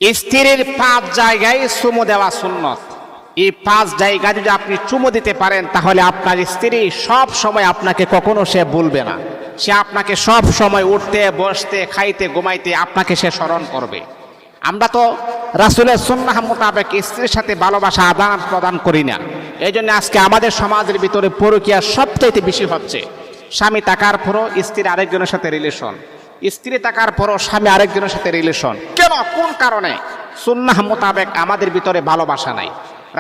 স্ত্রীর 5 জায়গায় চুমু দেওয়া সুন্নত। এই 5 জায়গায় যদি আপনি চুমু দিতে পারেন তাহলে আপনার স্ত্রী সব সময় আপনাকে কখনো সে ভুলবে না। সে আপনাকে সব সময় উঠতে বসতে খাইতে ঘুমাইতে আপনাকে সে স্মরণ করবে। আমরা তো রাসূলের সুন্নাহ মোতাবেক স্ত্রীর সাথে ভালোবাসা আদান প্রদান করি না। এই জন্য আজকে আমাদের সমাজের ভিতরে পরকীয়া সবচাইতে বেশি হচ্ছে। স্বামী থাকার পরও স্ত্রীর আরেকজনের সাথে রিলেশন, স্ত্রী থাকার পরও স্বামী আরেকজনের সাথে রিলেশন। কেন, কোন কারণে? সুন্নাহ মোতাবেক আমাদের ভিতরে ভালোবাসা নাই।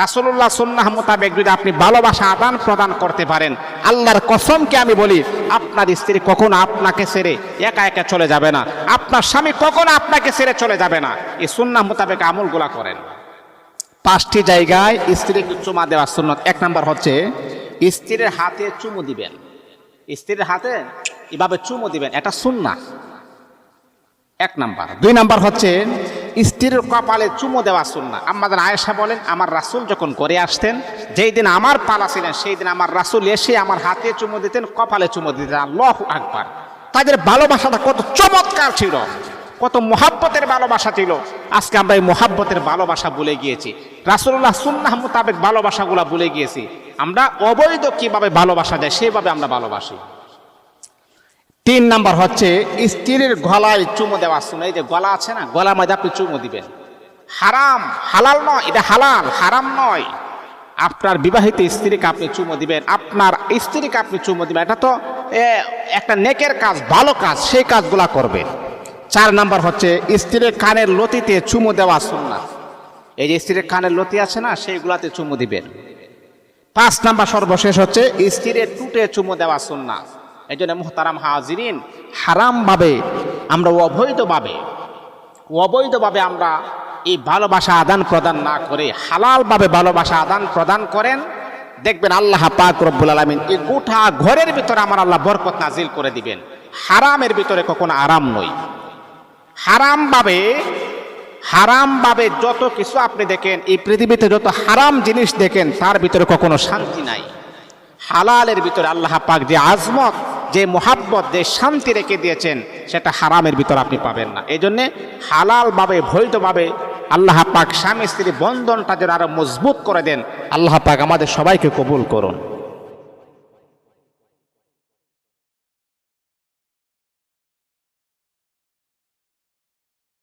রাসূলুল্লাহ সুন্নাহ মোতাবেক যদি আপনি ভালোবাসা আদান প্রদান করতে পারেন, আল্লাহর কসমকে আমি বলি, আপনার স্ত্রী কখনো আপনাকে ছেড়ে একা একা চলে যাবে না, আপনার স্বামী কখনো আপনাকে ছেড়ে চলে যাবে না। এই সুন্নাহ মোতাবেক আমলগুলা করেন। 5টি জায়গায় স্ত্রীকে চুমা দেওয়া সুন্নত। 1 নাম্বার হচ্ছে স্ত্রীর হাতে চুমু দিবেন। স্ত্রীর হাতে এভাবে চুমু দিবেন, এটা সুন্নাহ 1 নাম্বার। 2 নাম্বার হচ্ছে স্ত্রীর কপালে চুমু দেওয়া সুন্নাহ। আমাদের আয়েশা বলেন, আমার রাসূল যখন ঘরে আসতেন, যেই দিন আমার পালা ছিলেন সেই দিন আমার রাসূল এসে আমার হাতে চুমু দিতেন, কপালে চুমু দিতেন। আল্লাহু আকবার! তাদের ভালোবাসাটা কত চমৎকার ছিল, কত মোহাব্বতের ভালোবাসা ছিল। আজকে আমরা এই মোহাব্বতের ভালোবাসা ভুলে গিয়েছি, রাসূলুল্লাহ সুন্নাহ মোতাবেক ভালোবাসাগুলা ভুলে গিয়েছি। আমরা অবৈধ কিভাবে ভালোবাসা যায় সেভাবে আমরা ভালোবাসি। 3 নাম্বার হচ্ছে স্ত্রীর গলায় চুমু দেওয়া সুন্নাহ। এই যে গলা আছে না, গলার মধ্যে আপনি চুমু দিবেন। হারাম, হালাল নয়, এটা হালাল, হারাম নয়। আপনার বিবাহিত স্ত্রীকে আপনি চুমু দিবেন, আপনার স্ত্রীকে আপনি চুমু দিবেন। এটা তো একটা নেকের কাজ, ভালো কাজ, সেই কাজগুলা করবেন। 4 নাম্বার হচ্ছে স্ত্রীর কানের লতিতে চুমু দেওয়া সুন্নাহ। এই যে স্ত্রীর কানের লতি আছে না, সেইগুলাতে চুমু দিবেন। 5 নাম্বার সর্বশেষ হচ্ছে স্ত্রীর টুটে চুমু দেওয়া সুন্নাহ। এই জন্য মুহতারাম হাজিরিন, হারামভাবে আমরা অবৈধভাবে আমরা এই ভালোবাসা আদান প্রদান না করে হালালভাবে ভালোবাসা আদান প্রদান করেন, দেখবেন আল্লাহ পাক রব্বুল আলামিন এই গোটা ঘরের ভিতরে আমার আল্লাহ বরকত নাজিল করে দিবেন। হারামের ভিতরে কখনো আরাম নয়। হারামভাবে যত কিছু আপনি দেখেন, এই পৃথিবীতে যত হারাম জিনিস দেখেন, তার ভিতরে কখনো শান্তি নাই। হালালের ভিতরে আল্লাহ পাক যে আজমত, যে মোহাব্বত, যে শান্তি রেখে দিয়েছেন, সেটা হারামের ভিতরে আপনি পাবেন না। এই জন্যে হালালভাবে বৈধভাবে আল্লাহ পাক স্বামী স্ত্রী বন্ধনটা যেন আরো মজবুত করে দেন। আল্লাহ পাক আমাদের সবাইকে কবুল করুন।